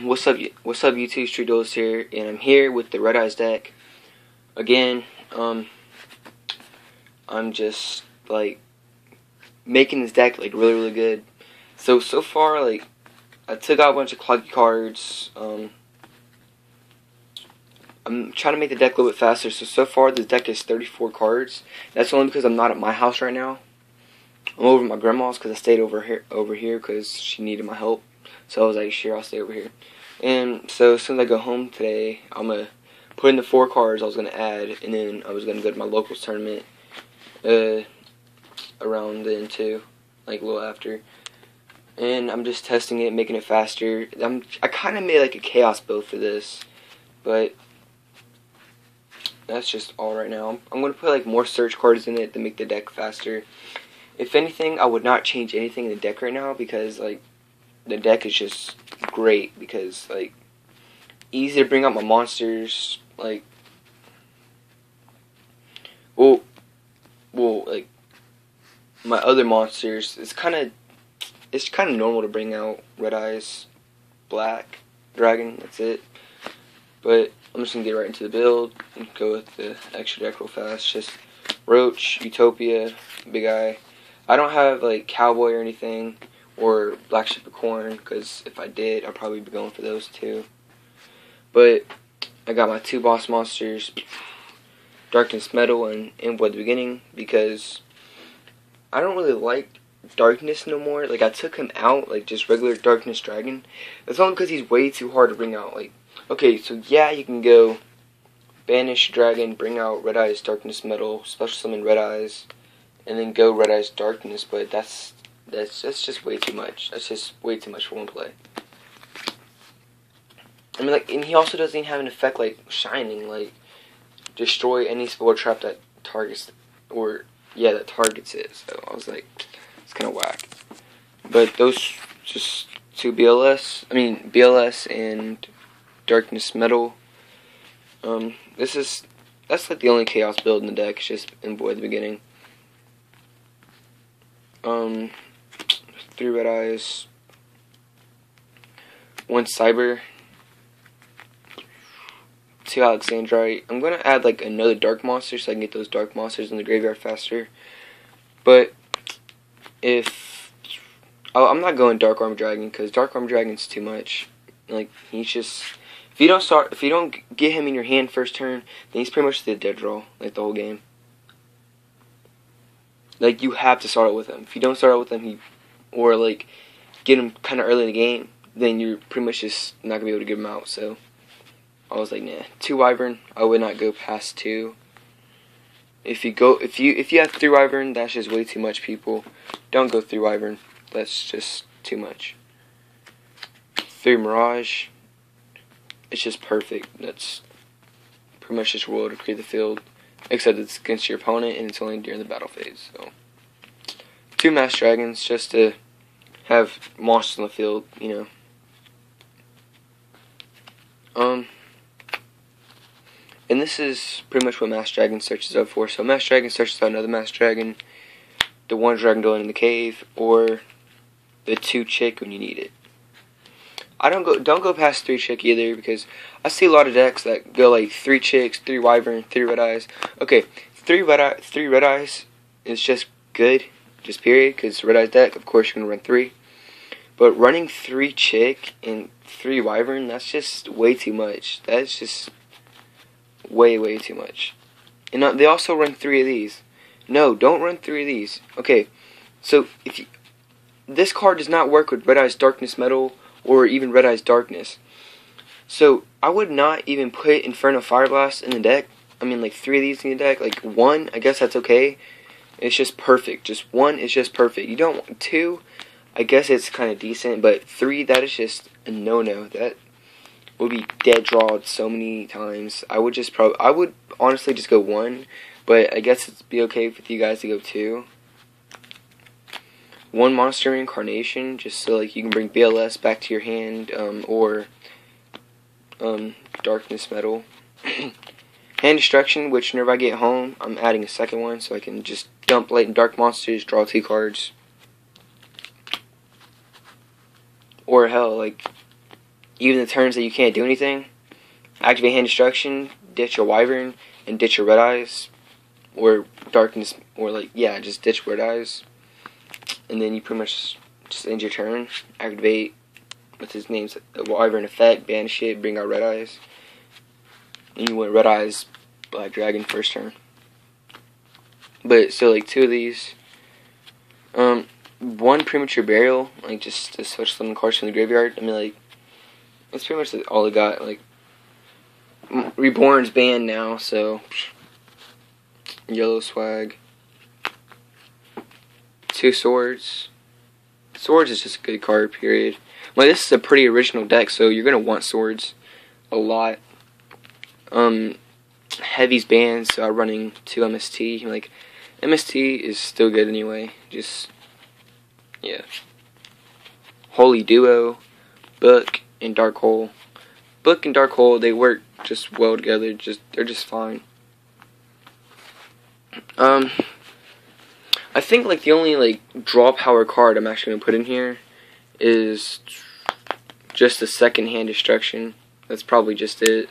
What's up, YouTube? Street Duelist here, and I'm here with the Red Eyes deck again. I'm just like making this deck like really good. So far, like I took out a bunch of clunky cards. I'm trying to make the deck a little bit faster. So far, this deck is 34 cards. That's only because I'm not at my house right now. I'm over at my grandma's because I stayed over here because she needed my help. So I was like, sure, I'll stay over here. And so as soon as I go home today, I'm going to put in the 4 cards I was going to add, and then I was going to go to my locals tournament around then too, like a little after. And I'm just testing it, making it faster. I kind of made like a chaos build for this, but that's just all right now. I'm going to put like more search cards in it to make the deck faster. If anything, I would not change anything in the deck right now because like the deck is just great because like easy to bring up my monsters, like well like my other monsters. It's kind of normal to bring out Red Eyes, Black Dragon. That's it. But I'm just gonna get right into the build and go with the extra deck real fast. Just Roach, Utopia, Big Eye. I don't have like Cowboy or anything, or Black Ship of Corn, because if I did, I'd probably be going for those two. But I got my 2 boss monsters, Darkness Metal and Imbu at the beginning, because I don't really like Darkness no more. Like, I took him out, like just regular Darkness Dragon. That's only because he's way too hard to bring out. Like, okay, so yeah, you can go Banish Dragon, bring out Red Eyes Darkness Metal, Special Summon Red Eyes, and then go Red Eyes Darkness, but that's just way too much. That's just way too much for one play. I mean, like, and he also doesn't even have an effect like Shining, like destroy any spell trap that targets, or yeah, that targets it. So I was like, it's kind of whack. But those just 2 BLS and Darkness Metal. That's like the only chaos build in the deck. It's just Imbu at the beginning. 3 Red Eyes, 1 Cyber, 2 Alexandrite. I'm going to add like another dark monster so I can get those dark monsters in the graveyard faster. But I'm not going Dark Armor Dragon because Dark Armor Dragon's too much. Like, he's just, if you don't get him in your hand first turn, then he's pretty much the dead draw like the whole game. Like, you have to start out with him. If you don't start out with him, or like get him kind of early in the game, then you're pretty much just not gonna be able to give him out. So I was like, nah. 2 Wyvern, I would not go past 2. If you have 3 Wyvern, that's just way too much, people. Don't go 3 Wyvern. That's just too much. 3 Mirage. It's just perfect. That's pretty much just roll to clear the field, except it's against your opponent and it's only during the battle phase. So 2 Masked Dragons just to have monsters on the field, you know. And this is pretty much what Masked Dragon searches out for. So Masked Dragon searches out another Masked Dragon, the 1 dragon going in the cave, or the 2 chick when you need it. Don't go past 3 chick either, because I see a lot of decks that go like 3 chicks, 3 Wyvern, 3 Red Eyes. Okay, 3 Red Eyes is just good, just period, because Red Eyes deck, of course, you're going to run 3. But running 3 chick and 3 Wyvern, that's just way too much. That's just way too much. And they also run 3 of these. No, don't run 3 of these. Okay, so this card does not work with Red Eyes Darkness Metal or even Red Eyes Darkness. So I would not even put Inferno Fire Blast in the deck. I mean, like 3 of these in the deck. Like 1, I guess that's okay. It's just perfect. Just 1 is just perfect. You don't want 2. I guess it's kind of decent, but 3, that is just a no-no. That would be dead drawed so many times. I would honestly just go 1, but I guess it'd be okay with you guys to go 2. 1 Monster Reincarnation, just so like you can bring BLS back to your hand, or Darkness Metal. Hand Destruction, which whenever I get home, I'm adding a second one so I can just dump Latent Dark Monsters, draw 2 cards. Or hell, like, even the turns that you can't do anything, activate hand destruction, ditch your Wyvern, and ditch your Red Eyes, or Darkness, or like, yeah, just ditch Red Eyes, and then you pretty much just end your turn, activate, what's his name's, Wyvern effect, banish it, bring out Red Eyes, and you win Red Eyes, Black Dragon first turn. But, so like 2 of these, 1 Premature Burial, like just to switch some cards from the graveyard. I mean, like, that's pretty much all I got. Like, Reborn's banned now, so yellow swag. 2 Swords. Swords is just a good card, period. Like, this is a pretty original deck, so you're gonna want Swords a lot. Heavy's banned, so I'm running 2 MST. Like, MST is still good anyway. Just, yeah. Holy Duo, Book, and Dark Hole. Book and Dark Hole, they work just well together. They're just fine. I think like the only like draw power card I'm actually gonna put in here is just the second hand destruction. That's probably just it.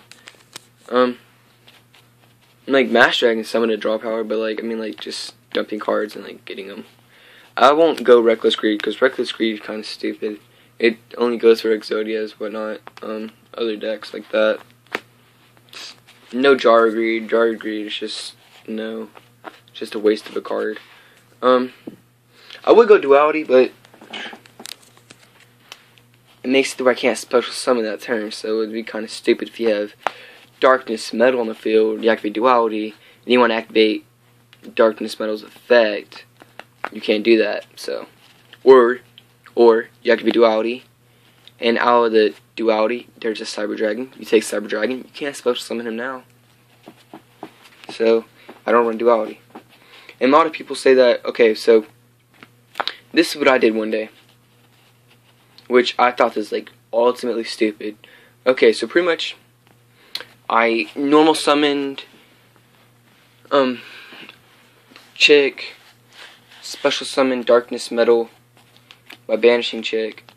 Like Master Dragon summon a draw power, but like I mean like just dumping cards and like getting them. I won't go Reckless Greed because Reckless Greed is kind of stupid. It only goes for Exodias, but not other decks like that. No Jar Greed. Jar Greed is just no, just a waste of a card. I would go Duality, but it makes it where I can't special summon that turn, so it would be kind of stupid if you have Darkness Metal on the field, you activate Duality, and you want to activate Darkness Metal's effect. You can't do that, so. Or you activate Duality, and out of the Duality, there's a Cyber Dragon. You take Cyber Dragon, you can't special summon him now. So, I don't run Duality. And a lot of people say that, okay, so, this is what I did one day, which I thought was, like, ultimately stupid. Okay, so pretty much, I normal summoned, Chick, special summoned Darkness Metal by banishing Chick,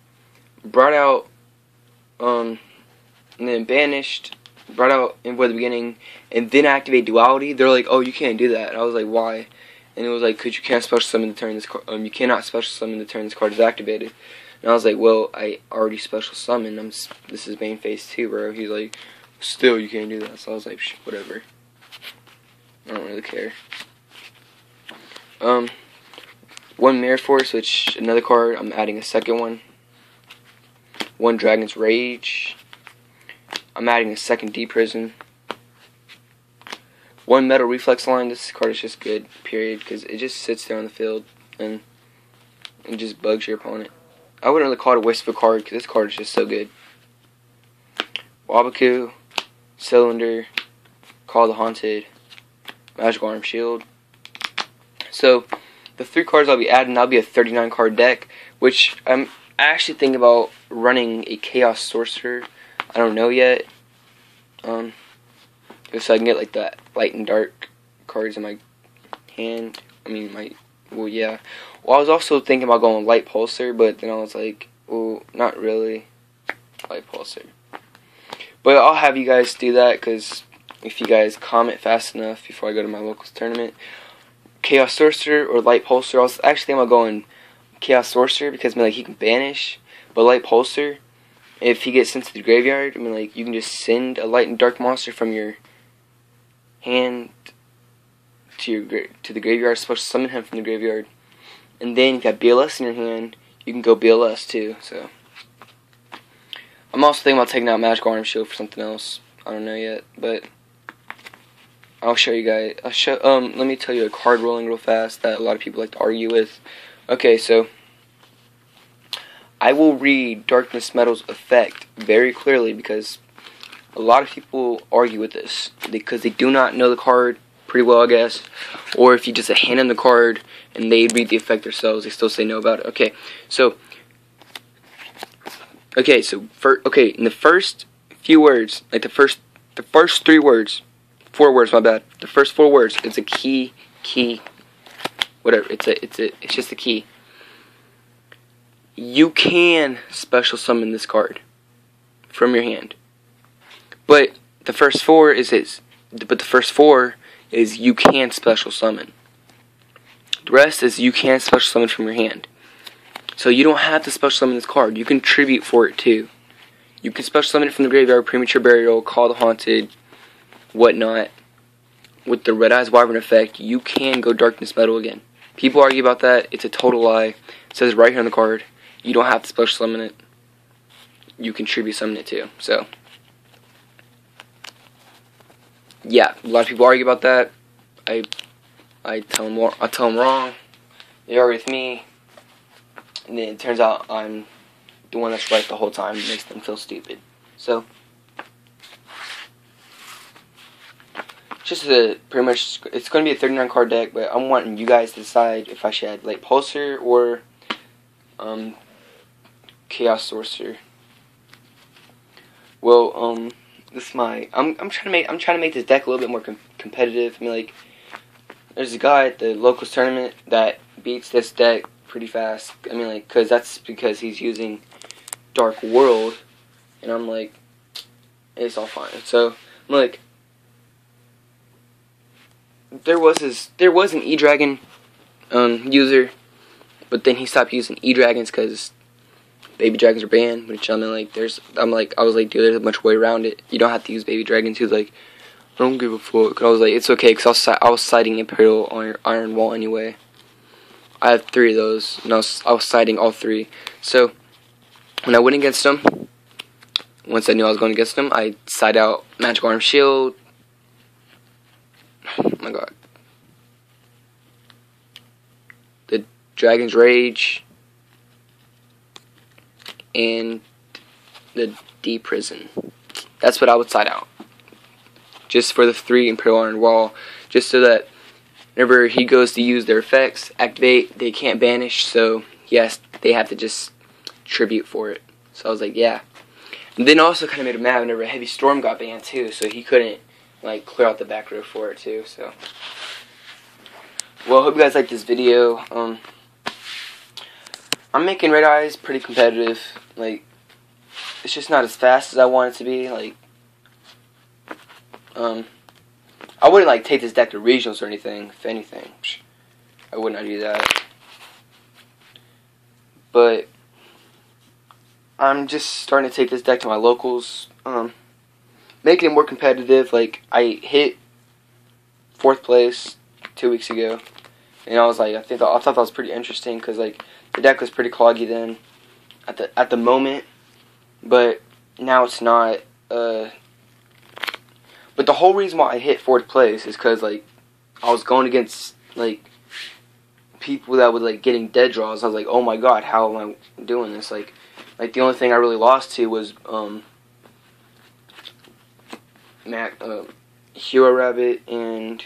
brought out, and then banished, brought out in the beginning, and then activate Duality. They're like, oh, you can't do that. And I was like, why? And it was like, because you can't special summon the turn this card, you cannot special summon the turn this card is activated. And I was like, well, I already special summoned. This is main phase 2, bro. He's like, still, you can't do that. So I was like, whatever. I don't really care. 1 Mirror Force, which another card. I'm adding a second one. 1 Dragon's Rage. I'm adding a second Deep Prison. 1 Metal Reflex Line. This card is just good, period, because it just sits there on the field and it just bugs your opponent. I wouldn't really call it a waste of a card because this card is just so good. Waboku, Cylinder, Call the Haunted, Magical Arm Shield. So, the 3 cards I'll be adding, that'll be a 39 card deck, which I'm actually thinking about running a Chaos Sorcerer. I don't know yet. Just so I can get like the light and dark cards in my hand. I mean, well, yeah. Well, I was also thinking about going Light Pulsar, but then I was like, well, not really Light Pulsar. But I'll have you guys do that, because if you guys comment fast enough before I go to my locals tournament, Chaos Sorcerer or Light Pulsar. I was actually thinking about going Chaos Sorcerer, because I mean, like, he can banish, but Light Pulsar, if he gets sent to the graveyard, I mean, like, you can just send a light and dark monster from your hand to the graveyard, special summon him from the graveyard, and then you got BLS in your hand, you can go BLS too. So I'm also thinking about taking out Magical Arm Shield for something else. I don't know yet, but I'll show you guys. Let me tell you a card rolling real fast that a lot of people like to argue with. Okay, so I will read Darkness Metal's effect very clearly, because a lot of people argue with this because they do not know the card pretty well, I guess. Or if you just hand them the card and they read the effect themselves, they still say no about it. Okay, so in the first few words, like the first 3 words, 4 words, my bad. The first 4 words, it's a key, whatever. It's just a key. You can special summon this card from your hand. But the first four is you can special summon. The rest is you can special summon from your hand. So you don't have to special summon this card. You can tribute for it too. You can special summon it from the graveyard, Premature Burial, Call the Haunted, whatnot. With the Red Eyes Wyvern effect, you can go Darkness Metal again. People argue about that. It's a total lie. It says right here on the card, you don't have to special summon it. You can tribute summon it too. So, yeah, a lot of people argue about that. I tell them wrong. They argue with me, and then it turns out I'm the one that's right the whole time. It makes them feel stupid. So, just pretty much, it's going to be a 39 card deck, but I'm wanting you guys to decide if I should add like Pulsar or Chaos Sorcerer. Well, this is I'm trying to make this deck a little bit more competitive. I mean, like, there's a guy at the locals tournament that beats this deck pretty fast. I mean, like, that's because he's using Dark World, and I'm like, it's all fine. So I'm like, there was an E-Dragon user, but then he stopped using E-Dragons because baby dragons are banned. Which I mean, like, I was like, dude, there's a much way around it. You don't have to use baby dragons. He was like, I don't give a fuck. And I was like, it's okay, because I was citing Imperial Iron Wall anyway. I had 3 of those, and I was citing all 3. So when I went against him, once I knew I was going against him, I side out Magic Arm Shield. Oh my god. The Dragon's Rage. And the Deep Prison. That's what I would side out. Just for the 3 Imperial Iron Wall. Just so that whenever he goes to use their effects, activate, they can't banish. So, yes, they have to just tribute for it. So I was like, yeah. And then also kind of made him mad whenever Heavy Storm got banned too. So he couldn't, like, clear out the back row for it too. So, well, I hope you guys like this video. I'm making Red Eyes pretty competitive. Like, it's just not as fast as I want it to be. Like, I wouldn't like take this deck to regionals or anything. If anything, I would not do that. But I'm just starting to take this deck to my locals, making it more competitive. Like, I hit 4th place 2 weeks ago, and I was like, I thought that was pretty interesting because, like, the deck was pretty cloggy then at the moment, but now it's not. But the whole reason why I hit 4th place is because, like, I was going against, like, people that were, like, getting dead draws. I was like, oh my god, how am I doing this? Like the only thing I really lost to was Hero Rabbit, and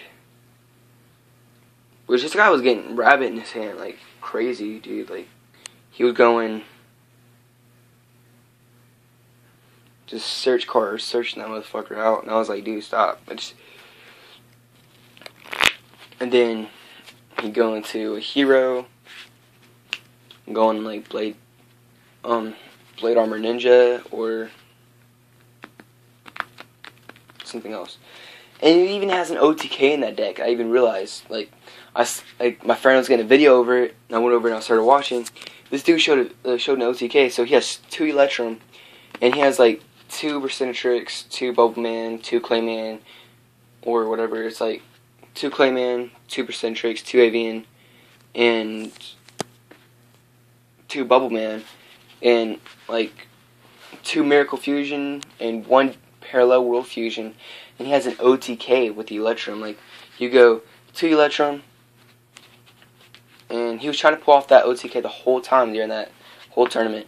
which this guy was getting Rabbit in his hand like crazy, dude. Like, he was going just search cards, searching that motherfucker out, and I was like, dude, stop. And then he'd go into a hero, going like Blade Armor Ninja or something else. And it even has an OTK in that deck. I even realized, like my friend was getting a video over it, and I went over and I started watching. This dude showed an OTK, so he has 2 Electrum, and he has like 2 Bersenatrix, 2 Bubbleman, 2 Clayman, or whatever. It's like 2 Clayman, 2 Bersenatrix, 2 Avian, and 2 Bubbleman, and like 2 Miracle Fusion, and 1 Parallel World Fusion. And he has an OTK with the Electrum. Like, you go 2 Electrum, and he was trying to pull off that OTK the whole time during that whole tournament,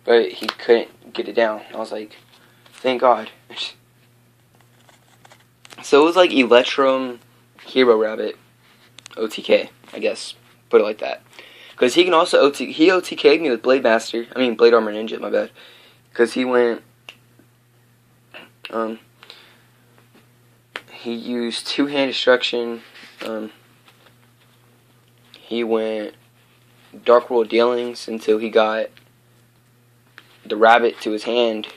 but he couldn't get it down. I was like, thank God. So it was like Electrum, Hero Rabbit, OTK, I guess. Put it like that. Because he can also he OTK'd me with Blade Armor Ninja, my bad. Because he went, he used 2-hand destruction, he went Dark World Dealings until he got the rabbit to his hand,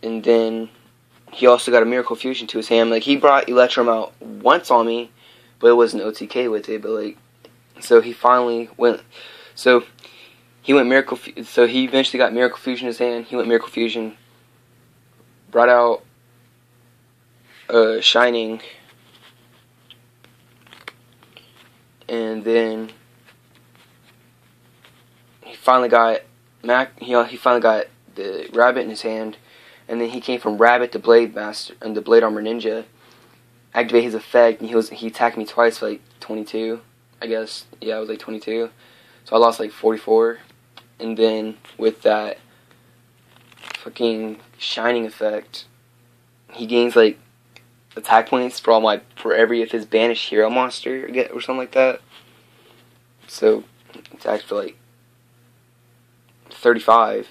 And then he also got a Miracle Fusion to his hand. Like, he brought Electrum out once on me, but it wasn't OTK with it. But, like, so he finally went. So he went Miracle. So he eventually got Miracle Fusion in his hand. He went Miracle Fusion. Brought out Shining. And then he finally got he finally got the Rabbit in his hand. And then he came from Rabbit to Blade Master and the Blade Armor Ninja. Activate his effect, and he attacked me twice for like 22, I guess. Yeah, I was like 22. So I lost like 44. And then with that fucking Shining effect, he gains like attack points for every of his banished hero monster or something like that. So attacked for like 35.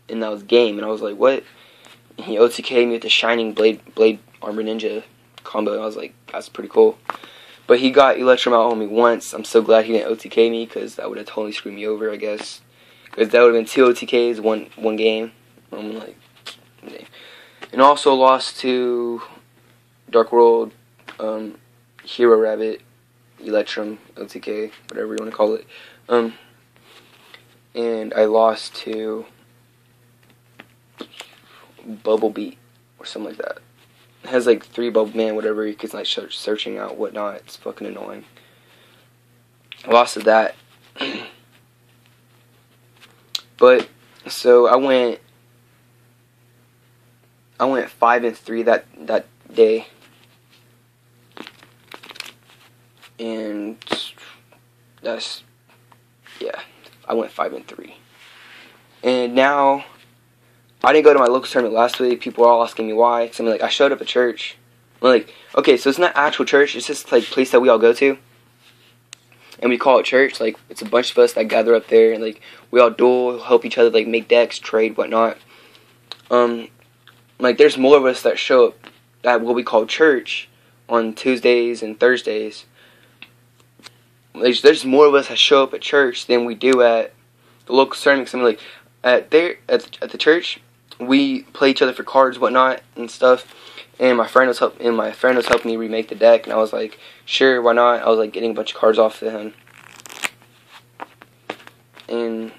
And that was game, and I was like, what? And he OTK'd me with the Shining Blade Armor Ninja combo, and I was like, that's pretty cool. But he got Electrum out on me once. I'm so glad he didn't OTK me, because that would have totally screwed me over, I guess. Because that would have been 2 OTKs, one game. I'm like, and also lost to Dark World, Hero Rabbit, Electrum, OTK, whatever you want to call it. And I lost to Bubble Beat or something like that. It has like 3 Bubble Man, whatever. You can like searching out whatnot. It's fucking annoying. I lost to that. But so I went 5-3 that day, and that's, yeah, I went 5-3, and now. I didn't go to my local tournament last week. People were all asking me why. Cause I'm like, I showed up at church. I'm like, okay, so it's not actual church. It's just like a place that we all go to, and we call it church. Like, it's a bunch of us that gather up there, and like we all duel, help each other, like make decks, trade, whatnot. Like there's more of us that show up at what we call church on Tuesdays and Thursdays. Like, there's more of us that show up at church than we do at the local tournament. Cause I'm like, at the church, we play each other for cards, whatnot, and stuff. And my friend was helping me remake the deck, and I was like, sure, why not? I was like getting a bunch of cards off of him, and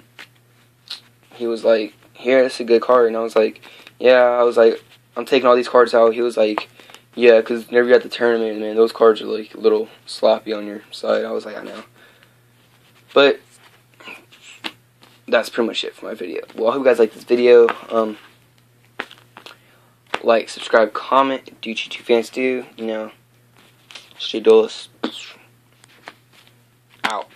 he was like, here, this is a good card, and I was like, yeah. I was like, I'm taking all these cards out. He was like, yeah, because whenever you're at the tournament, man, those cards are like a little sloppy on your side. I was like, I know, but that's pretty much it for my video. Well, I hope you guys like this video. Like, subscribe, comment, do what you two fans do. You know, stay duelist. Out.